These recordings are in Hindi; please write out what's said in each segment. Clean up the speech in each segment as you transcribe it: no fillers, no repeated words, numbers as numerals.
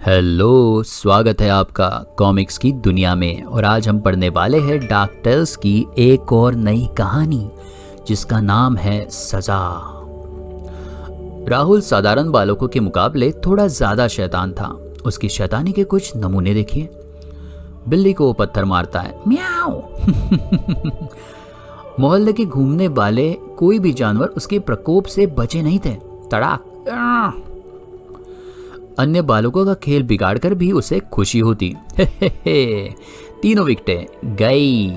हेलो, स्वागत है आपका कॉमिक्स की दुनिया में। और आज हम पढ़ने वाले हैं डार्क टेल्स की एक और नई कहानी जिसका नाम है सजा। राहुल साधारण बालकों के मुकाबले थोड़ा ज्यादा शैतान था। उसकी शैतानी के कुछ नमूने देखिए। बिल्ली को वो पत्थर मारता है, म्याऊ। मोहल्ले के घूमने वाले कोई भी जानवर उसके प्रकोप से बचे नहीं थे। तड़ाक। अन्य बालकों का खेल बिगाड़कर भी उसे खुशी होती। तीनों विकेटें गई।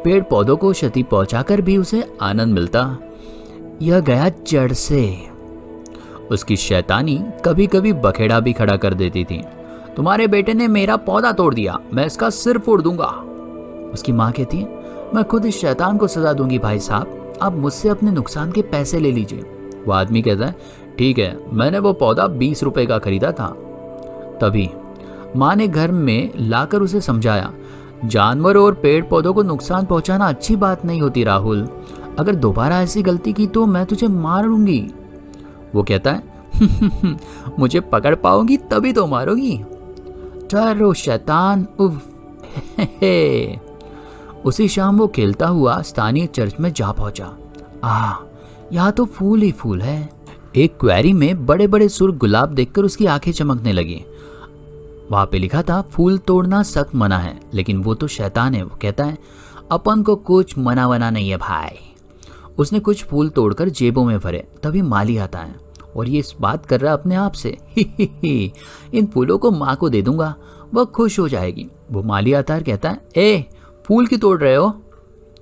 पेड़ पौधों को क्षति पहुंचाकर भी उसे आनंद मिलता। यह गया जड़ से। उसकी शैतानी कभी कभी बखेड़ा भी खड़ा कर देती थी। तुम्हारे बेटे ने मेरा पौधा तोड़ दिया, मैं इसका सिर फोड़ दूंगा। उसकी माँ कहती है, मैं खुद इस शैतान को सजा दूंगी भाई साहब, आप मुझसे अपने नुकसान के पैसे ले लीजिए। वो आदमी कहता है, ठीक है, मैंने वो पौधा 20 रुपए का खरीदा था। तभी माँ ने घर में लाकर उसे समझाया, जानवर और पेड़ पौधों को नुकसान पहुंचाना अच्छी बात नहीं होती राहुल। अगर दोबारा ऐसी गलती की तो मैं तुझे मार दूंगी। वो कहता है, मुझे पकड़ पाओगी तभी तो मारोगी। ठहरो शैतान, उफ। उसी शाम वो खेलता हुआ स्थानीय चर्च में जा पहुंचा। यहाँ तो फूल ही फूल है। एक क्वेरी में बड़े बड़े सुर्ख गुलाब देखकर उसकी आंखें चमकने लगी। वहां पे लिखा था, फूल तोड़ना सख्त मना है, लेकिन वो तो शैतान है। वो कहता है, अपन को कुछ मना वना नहीं है भाई। उसने कुछ फूल तोड़कर जेबों में भरे। तभी माली आता है और ये इस बात कर रहा अपने आप से, इन फूलों को माँ को दे दूंगा, वह खुश हो जाएगी। वो माली आता है, कहता है, ए फूल क्यों तोड़ रहे हो?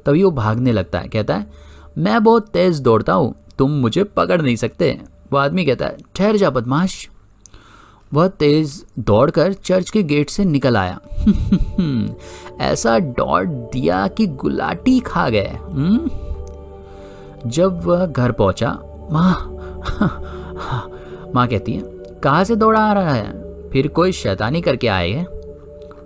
तभी वो भागने लगता है, कहता है, मैं बहुत तेज दौड़ता हूँ, तुम मुझे पकड़ नहीं सकते। वो आदमी कहता है, ठहर जा बदमाश। वह तेज दौड़कर चर्च के गेट से निकल आया। ऐसा दौड़ दिया कि गुलाटी खा गए। जब वह घर पहुंचा, माँ कहती है, कहाँ से दौड़ा आ रहा है? फिर कोई शैतानी करके आए हैं?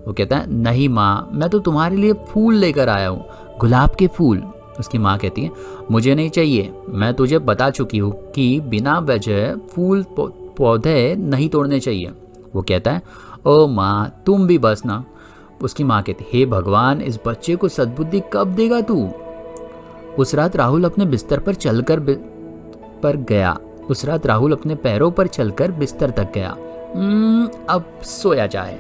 वो कहता है, नहीं माँ, मैं तो तुम्हारे लिए फूल लेकर आया हूँ, गुलाब के फूल। उसकी माँ कहती है, मुझे नहीं चाहिए, मैं तुझे बता चुकी हूँ कि बिना वजह फूल पौधे नहीं तोड़ने चाहिए। वो कहता है, ओ माँ तुम भी बस ना। उसकी माँ कहती, हे भगवान, इस बच्चे को सद्बुद्धि कब देगा तू? उस रात राहुल अपने बिस्तर पर चलकर बिस्तर तक गया। अब सोया जाए।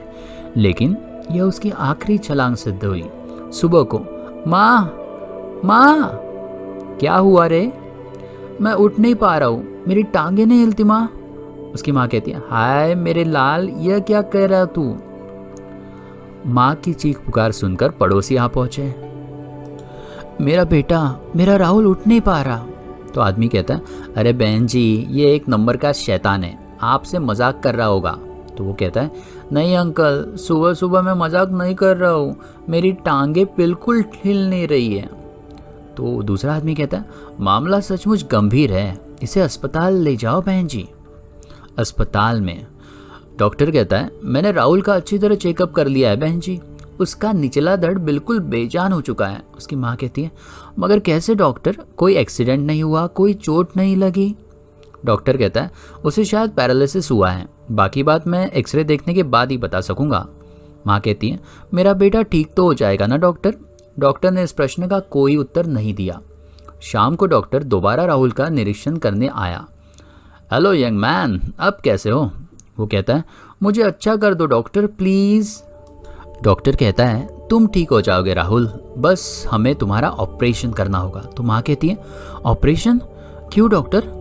लेकिन यह उसकी आखिरी छलांग सिद्ध हुई। सुबह को, माँ क्या हुआ रे? मैं उठ नहीं पा रहा हूँ, मेरी टांगे नहीं हिलती माँ। उसकी माँ कहती है, हाय मेरे लाल, यह क्या कह रहा तू? माँ की चीख पुकार सुनकर पड़ोसी आ पहुंचे। मेरा बेटा, मेरा राहुल उठ नहीं पा रहा। तो आदमी कहता है, अरे बहन जी, ये एक नंबर का शैतान है, आपसे मजाक कर रहा होगा। तो वो कहता है, नहीं अंकल, सुबह सुबह मैं मजाक नहीं कर रहा हूँ, मेरी टांगे बिल्कुल हिल नहीं रही है। तो दूसरा आदमी कहता है, मामला सचमुच गंभीर है, इसे अस्पताल ले जाओ बहन जी। अस्पताल में डॉक्टर कहता है, मैंने राहुल का अच्छी तरह चेकअप कर लिया है बहन जी, उसका निचला धड़ बिल्कुल बेजान हो चुका है। उसकी माँ कहती है, मगर कैसे डॉक्टर? कोई एक्सीडेंट नहीं हुआ, कोई चोट नहीं लगी? डॉक्टर कहता है, उसे शायद पैरालिसिस हुआ है, बाकी बात मैं एक्सरे देखने के बाद ही बता सकूंगा। माँ कहती है, मेरा बेटा ठीक तो हो जाएगा ना डॉक्टर? डॉक्टर ने इस प्रश्न का कोई उत्तर नहीं दिया। शाम को डॉक्टर दोबारा राहुल का निरीक्षण करने आया। हेलो यंग मैन, अब कैसे हो? वो कहता है, मुझे अच्छा कर दो डॉक्टर प्लीज। डॉक्टर कहता है, तुम ठीक हो जाओगे राहुल, बस हमें तुम्हारा ऑपरेशन करना होगा। तो माँ कहती है, ऑपरेशन? क्यों डॉक्टर?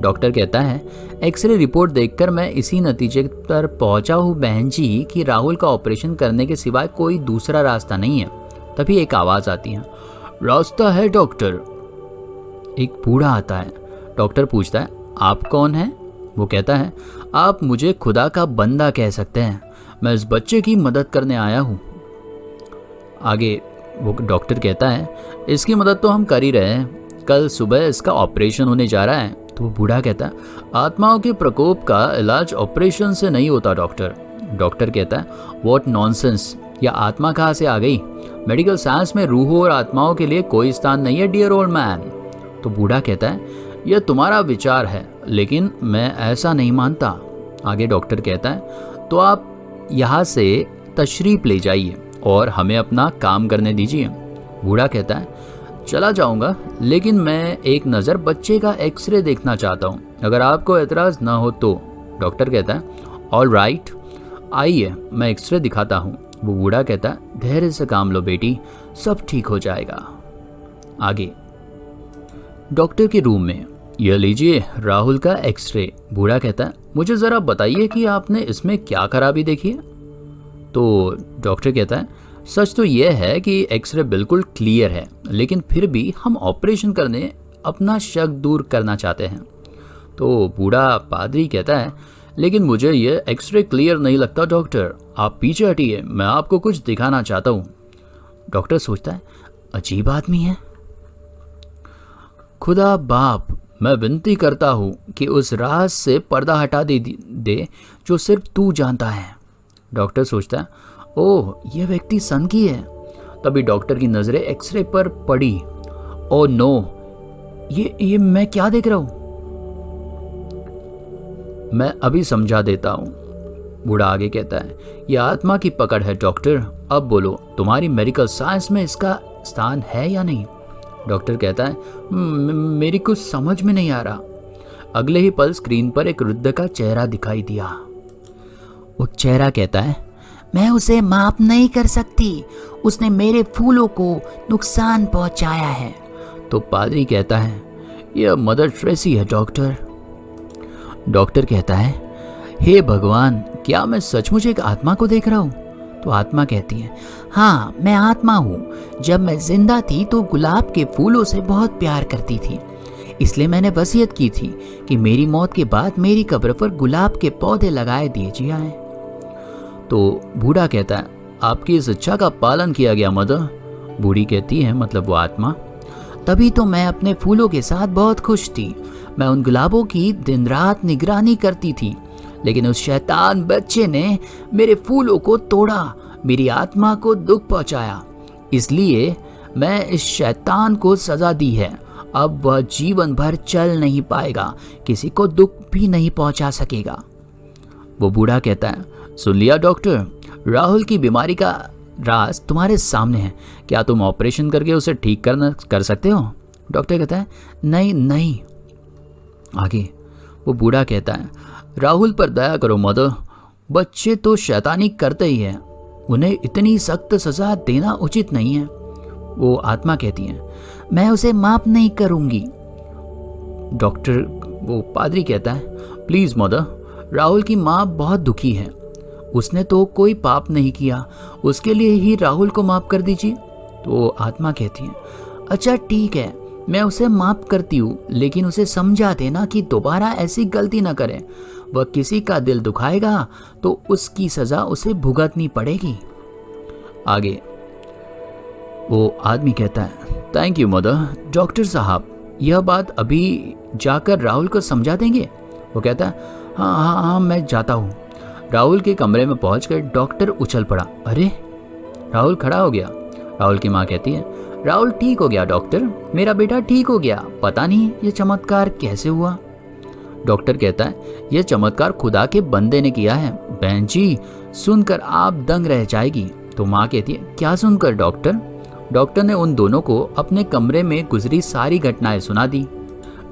डॉक्टर कहता है, एक्सरे रिपोर्ट देखकर मैं इसी नतीजे पर पहुंचा हूँ बहन जी कि राहुल का ऑपरेशन करने के सिवाय कोई दूसरा रास्ता नहीं है। तभी एक आवाज आती है, रास्ता है डॉक्टर। एक बूढ़ा आता है। डॉक्टर पूछता है, आप कौन हैं? वो कहता है, आप मुझे खुदा का बंदा कह सकते हैं, मैं इस बच्चे की मदद करने आया हूँ। आगे वो डॉक्टर कहता है, इसकी मदद तो हम कर ही रहे हैं, कल सुबह इसका ऑपरेशन होने जा रहा है। तो वो बूढ़ा कहता है, आत्माओं के प्रकोप का इलाज ऑपरेशन से नहीं होता डॉक्टर। डॉक्टर कहता है, व्हाट नॉनसेंस, या आत्मा कहाँ से आ गई? मेडिकल साइंस में रूहों और आत्माओं के लिए कोई स्थान नहीं है डियर ओल्ड मैन। तो बूढ़ा कहता है, यह तुम्हारा विचार है, लेकिन मैं ऐसा नहीं मानता। आगे डॉक्टर कहता है, तो आप यहाँ से तशरीफ़ ले जाइए और हमें अपना काम करने दीजिए। बूढ़ा कहता है, चला जाऊँगा, लेकिन मैं एक नज़र बच्चे का एक्सरे देखना चाहता हूँ, अगर आपको एतराज़ ना हो तो। डॉक्टर कहता है, ऑल राइट, आइए मैं एक्सरे दिखाता हूँ। वो बूढ़ा कहता है, धैर्य से काम लो बेटी, सब ठीक हो जाएगा। आगे डॉक्टर के रूम में, यह लीजिए राहुल का एक्सरे। बूढ़ा कहता है, मुझे ज़रा बताइए कि आपने इसमें क्या खराबी देखी है। तो डॉक्टर कहता है, सच तो यह है कि एक्सरे बिल्कुल क्लियर है, लेकिन फिर भी हम ऑपरेशन करने अपना शक दूर करना चाहते हैं। तो बूढ़ा पादरी कहता है, लेकिन मुझे यह एक्सरे क्लियर नहीं लगता डॉक्टर, आप पीछे हटिए, मैं आपको कुछ दिखाना चाहता हूँ। डॉक्टर सोचता है, अजीब आदमी है। खुदा बाप, मैं विनती करता हूँ कि उस राज से पर्दा हटा दे जो सिर्फ तू जानता है। डॉक्टर सोचता है, ओह यह व्यक्ति सनकी है। तभी डॉक्टर की नज़रें एक्सरे पर पड़ी। ओह नो, ये मैं क्या देख रहा हूँ। मैं अभी समझा देता हूँ। बूढ़ा आगे कहता है, यह आत्मा की पकड़ है डॉक्टर, अब बोलो तुम्हारी मेडिकल साइंस में इसका स्थान है या नहीं। डॉक्टर कहता है, मेरी कुछ समझ में नहीं आ रहा। अगले ही पल स्क्रीन पर एक वृद्ध का चेहरा दिखाई दिया। वो चेहरा कहता है, मैं उसे माफ नहीं कर सकती, उसने मेरे फूलों को नुकसान पहुंचाया है। तो पादरी कहता है, यह मदर ट्रेसी है डॉक्टर। डॉक्टर कहता है, हे भगवान, क्या मैं सचमुच एक आत्मा को देख रहा हूँ। तो आत्मा कहती है, हाँ मैं आत्मा हूँ। जब मैं जिंदा थी तो गुलाब के फूलों से बहुत प्यार करती थी, इसलिए मैंने वसीयत की थी कि मेरी मौत के बाद मेरी कब्र पर गुलाब के पौधे लगाए दिए जाएं। तो बूढ़ा कहता है, आपकी इस इच्छा का पालन किया गया मदर। बूढ़ी कहती है, मतलब वो आत्मा, तभी तो मैं अपने फूलों के साथ बहुत खुश थी। मैं उन गुलाबों की दिन रात निगरानी करती थी, लेकिन उस शैतान बच्चे ने मेरे फूलों को तोड़ा, मेरी आत्मा को दुख पहुंचाया, इसलिए मैं इस शैतान को सजा दी है। अब वह जीवन भर चल नहीं पाएगा, किसी को दुख भी नहीं पहुंचा सकेगा। वो बूढ़ा कहता है, सुन लिया डॉक्टर, राहुल की बीमारी का राज तुम्हारे सामने है, क्या तुम ऑपरेशन करके उसे ठीक कर सकते हो। डॉक्टर कहता है, नहीं। आगे वो बूढ़ा कहता है, राहुल पर दया करो मदर, बच्चे तो शैतानी करते ही हैं, उन्हें इतनी सख्त सजा देना उचित नहीं है। वो आत्मा कहती है, मैं उसे माफ नहीं करूंगी। डॉक्टर वो पादरी कहता है, प्लीज मदर, राहुल की माँ बहुत दुखी है, उसने तो कोई पाप नहीं किया, उसके लिए ही राहुल को माफ कर दीजिए। तो आत्मा कहती है, अच्छा ठीक है, मैं उसे माफ करती हूँ, लेकिन उसे समझा देना कि दोबारा ऐसी गलती न करे। वह किसी का दिल दुखाएगा तो उसकी सजा उसे भुगतनी पड़ेगी। आगे वो आदमी कहता है, थैंक यू मदर। डॉक्टर साहब, यह बात अभी जाकर राहुल को समझा देंगे। वो कहता है, हाँ मैं जाता हूँ। राहुल के कमरे में पहुंचकर डॉक्टर उछल पड़ा। अरे राहुल खड़ा हो गया। राहुल की माँ कहती है, राहुल ठीक हो गया डॉक्टर, मेरा बेटा ठीक हो गया, पता नहीं ये चमत्कार कैसे हुआ। डॉक्टर कहता है, यह चमत्कार खुदा के बंदे ने किया है। बहन जी, सुनकर आप दंग रह जाएगी। तो माँ कहती है, क्या सुनकर डॉक्टर। डॉक्टर ने उन दोनों को अपने कमरे में गुजरी सारी घटनाएं सुना दी।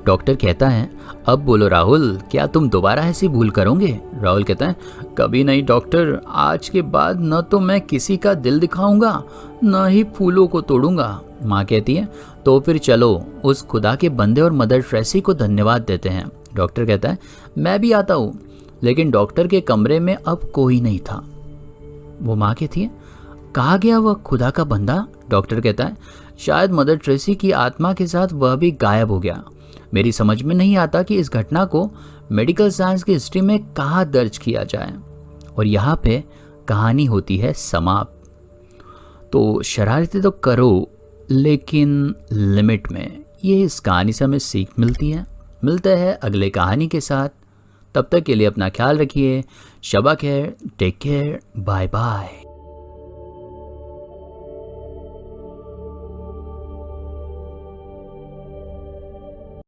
डॉक्टर कहता है, अब बोलो राहुल, क्या तुम दोबारा ऐसी भूल करोगे। राहुल कहता है, कभी नहीं डॉक्टर, आज के बाद न तो मैं किसी का दिल दिखाऊंगा, न ही फूलों को तोड़ूंगा। माँ कहती है, तो फिर चलो उस खुदा के बंदे और मदर ट्रेसी को धन्यवाद देते हैं। डॉक्टर कहता है, मैं भी आता हूँ। लेकिन डॉक्टर के कमरे में अब कोई नहीं था। वो माँ कहती है, कहा गया वह खुदा का बंदा। डॉक्टर कहता है, शायद मदर ट्रेसी की आत्मा के साथ वह भी गायब हो गया। मेरी समझ में नहीं आता कि इस घटना को मेडिकल साइंस की हिस्ट्री में कहाँ दर्ज किया जाए। और यहाँ पे कहानी होती है समाप्त। तो शरारतें तो करो, लेकिन लिमिट में। ये इस कहानी से हमें सीख मिलती है। मिलते हैं अगले कहानी के साथ। तब तक के लिए अपना ख्याल रखिए। शबा खैर, टेक केयर, बाय बाय।